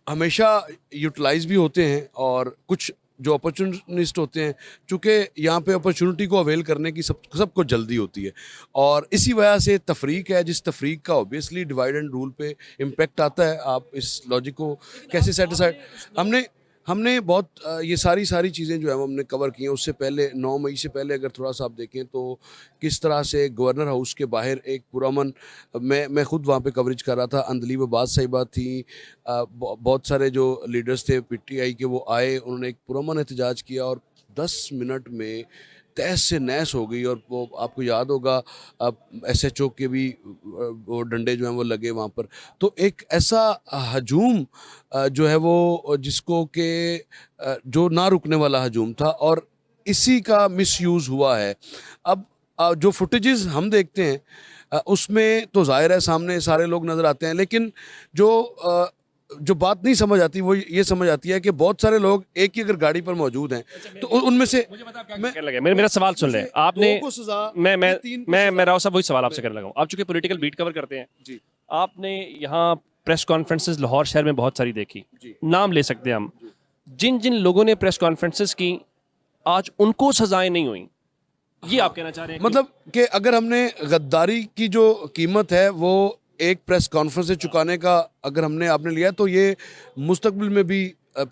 हमेशा यूटिलाइज़ भी होते हैं और कुछ जो अपॉर्चुनिस्ट होते हैं, चूँकि यहाँ पे अपॉर्चुनिटी को अवेल करने की सबको जल्दी होती है और इसी वजह से तफरीक है, जिस तफरीक का ऑब्वियसली डिवाइड एंड रूल पे इम्पेक्ट आता है। आप इस लॉजिक को कैसे सेटिस्फाइड, हमने बहुत ये सारी चीज़ें जो है वो हमने कवर की हैं। उससे पहले 9 मई से पहले अगर थोड़ा सा आप देखें तो किस तरह से गवर्नर हाउस के बाहर एक पुरअमन, मैं खुद वहाँ पे कवरेज कर रहा था, अंदलीब अब्बास साहिबा थी, बहुत सारे जो लीडर्स थे पीटीआई के वो आए, उन्होंने एक पुरअमन एहतजाज किया और 10 मिनट में तहस से नहस हो गई। और वो आपको याद होगा SHO के भी वो डंडे जो हैं वो लगे वहाँ पर। तो एक ऐसा हजूम जो है वो जिसको कि जो ना रुकने वाला हजूम था और इसी का मिसयूज़ हुआ है। अब जो फुटेजेस हम देखते हैं उसमें तो जाहिर है सामने सारे लोग नज़र आते हैं, लेकिन जो बात नहीं समझ आती वो ये समझ आती है कि बहुत सारे लोग एक ही अगर गाड़ी पर मौजूद हैं तो उनमें से मेरा सवाल सुन ले आपने। दो को सजा, मैं राव साहब वही सवाल आपसे करने लगा हूँ। आप चूंकि पॉलिटिकल बीट कवर करते हैं जी, आपने यहाँ प्रेस कॉन्फ्रेंसेस लाहौर शहर में बहुत सारी देखी, नाम ले सकते हैं हम। जिन जिन लोगों ने प्रेस कॉन्फ्रेंसेस की आज उनको सजाएं नहीं हुई, ये आप कहना चाह रहे हैं? मतलब कि अगर हमने गद्दारी की जो कीमत है वो एक प्रेस कॉन्फ्रेंस से चुकाने का अगर आपने लिया तो ये मुस्तकबिल में भी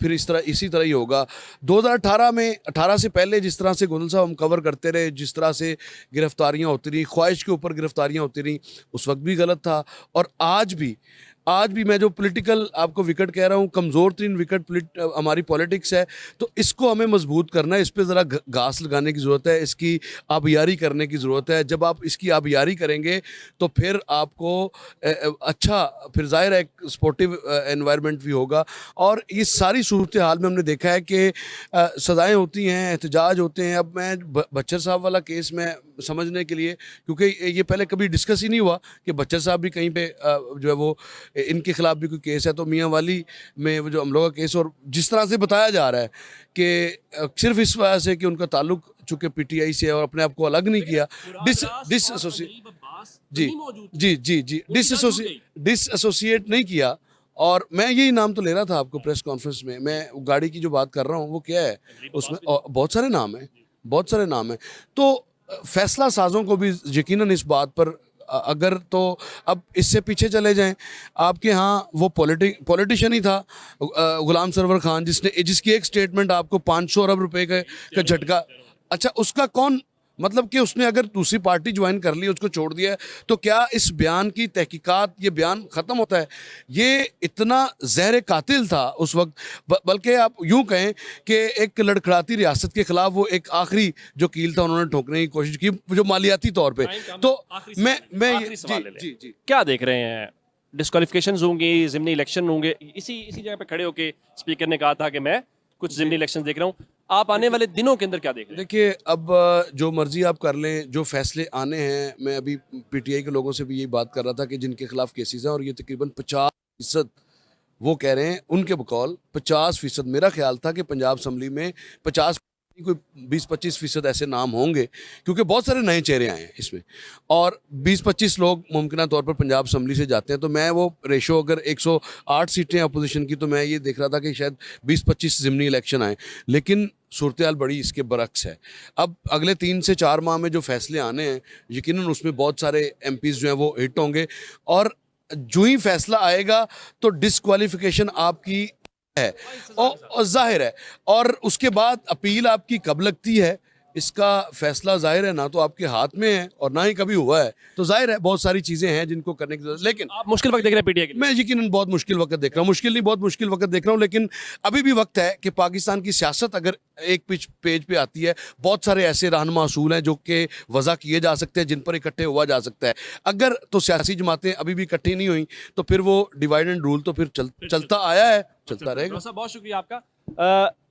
फिर इसी तरह ही होगा। 2018 में 18 से पहले जिस तरह से गोंदल साहब हम कवर करते रहे, जिस तरह से गिरफ्तारियां होती रही, ख्वाहिश के ऊपर गिरफ्तारियां होती रही, उस वक्त भी गलत था। और आज भी मैं जो पॉलिटिकल आपको विकेट कह रहा हूँ, कमज़ोर तरीन विकेट हमारी पॉलिटिक्स है, तो इसको हमें मजबूत करना है। इस पर ज़रा घास लगाने की ज़रूरत है, इसकी आबियारी करने की ज़रूरत है। जब आप इसकी आबियारी करेंगे तो फिर आपको अच्छा, फिर ज़ाहिर है एक स्पोर्टिव एनवायरनमेंट भी होगा। और इस सारी सूरत हाल में हमने देखा है कि सज़ाएँ होती हैं, एहतजाज होते हैं। अब मैं बच्चर साहब वाला केस में समझने के लिए, क्योंकि ये पहले कभी डिस्कस ही नहीं हुआ कि बच्चर साहब भी कहीं पे जो है वो इनके खिलाफ भी कोई केस है, तो मियाँ वाली में वो जो हम लोगों का केस, और जिस तरह से बताया जा रहा है कि सिर्फ इस वजह से कि उनका ताल्लुक चूँकि पीटीआई से और अपने आप को अलग नहीं किया, डिसएसोसिएट नहीं किया। और मैं यही नाम तो ले रहा था आपको प्रेस कॉन्फ्रेंस में, मैं गाड़ी की जो बात कर रहा हूँ वो क्या है, उसमें बहुत सारे नाम हैं। तो फैसला साजों को भी यकीनन इस बात पर अगर, तो अब इससे पीछे चले जाएं, आपके यहाँ वो पॉलिटिशियन ही था गुलाम सरवर खान, जिसकी एक स्टेटमेंट आपको 500 अरब रुपए का झटका। अच्छा, उसका कौन, मतलब कि उसने अगर दूसरी पार्टी ज्वाइन कर ली, उसको छोड़ दिया है, तो क्या इस बयान की तहकीकात, ये बयान ख़त्म होता है? ये इतना जहर कातिल था उस वक्त, बल्कि आप यूँ कहें कि एक लड़खड़ाती रियासत के ख़िलाफ़ वो एक आखिरी जो कील था उन्होंने ठोकने की कोशिश की, जो मालियाती तौर पे। तो जी क्या देख रहे हैं? डिस्क्वालिफिकेशंस होंगी, ज़िमनी इलेक्शन होंगे, इसी जगह पे खड़े होकर स्पीकर ने कहा था कि मैं कुछ ज़िमनी इलेक्शन देख रहा हूँ। आप आने वाले दिनों के अंदर क्या देख रहे हैं? देखिए, अब जो मर्जी आप कर लें, जो फैसले आने हैं, मैं अभी पीटीआई के लोगों से भी यही बात कर रहा था कि जिनके खिलाफ केसेस हैं, और ये तकरीबन 50% वो कह रहे हैं, उनके बकौल 50%। मेरा ख्याल था कि पंजाब असम्बली में 50 कोई 20-25% ऐसे नाम होंगे, क्योंकि बहुत सारे नए चेहरे आए हैं इसमें, और 20-25 लोग मुमकिन तौर पर पंजाब असम्बली से जाते हैं। तो मैं वो रेशो, अगर 108 सीटें अपोजिशन की, तो मैं ये देख रहा था कि शायद 20-25 ज़िमनी इलेक्शन आए। लेकिन सूरत हाल बड़ी इसके बरक्स है। अब अगले 3 से 4 माह में जो फैसले आने हैं, यकीनन उसमें बहुत सारे MPs जो हैं वो हिट होंगे, और जो ही फैसला आएगा तो डिसक्वालिफिकेशन आपकी है और जाहिर है, और उसके बाद अपील आपकी कब लगती है, इसका फैसला जाहिर है ना तो आपके हाथ में है और ना ही कभी हुआ है। तो जाहिर है बहुत सारी चीज़ें हैं जिनको करने की जरूरत, लेकिन आप मुश्किल वक्त देख रहे हैं पीटीआई के लिए? मैं यकीनन बहुत मुश्किल वक्त देख रहा हूँ, मुश्किल नहीं, बहुत मुश्किल वक्त देख रहा हूँ। लेकिन अभी भी वक्त है कि पाकिस्तान की सियासत अगर एक पेज पे आती है, बहुत सारे ऐसे रहनुमा असूल हैं जो कि वज़ा किए जा सकते हैं, जिन पर इकट्ठे हुआ जा सकता है। अगर तो सियासी जमातें अभी भी इकट्ठी नहीं हुई, तो फिर वो डिवाइड एंड रूल तो फिर चलता आया है, चलता रहेगा। बहुत शुक्रिया आपका।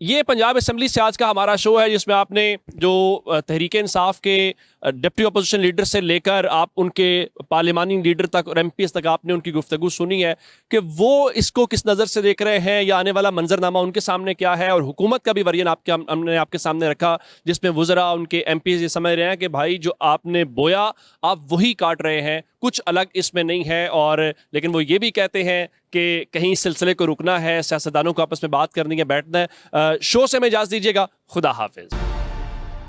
ये पंजाब असेंबली से आज का हमारा शो है, जिसमें आपने जो तहरीक इंसाफ के डिप्टी अपोजिशन लीडर से लेकर आप उनके पार्लिमानी लीडर तक और MPs तक आपने उनकी गुफ्तगू सुनी है कि वो इसको किस नज़र से देख रहे हैं, या आने वाला मंजरनामा उनके सामने क्या है। और हुकूमत का भी वर्जन हमने आपके सामने रखा, जिसमें वुज़रा, उनके MPs ये समझ रहे हैं कि भाई जो आपने बोया आप वही काट रहे हैं, कुछ अलग इसमें नहीं है। और लेकिन वो ये भी कहते हैं कि कहीं इस सिलसिले को रुकना है, सियासतदानों को आपस में बात करनी है, बैठना है। शो से हमें इजाज़त दीजिएगा, खुदा हाफिज़।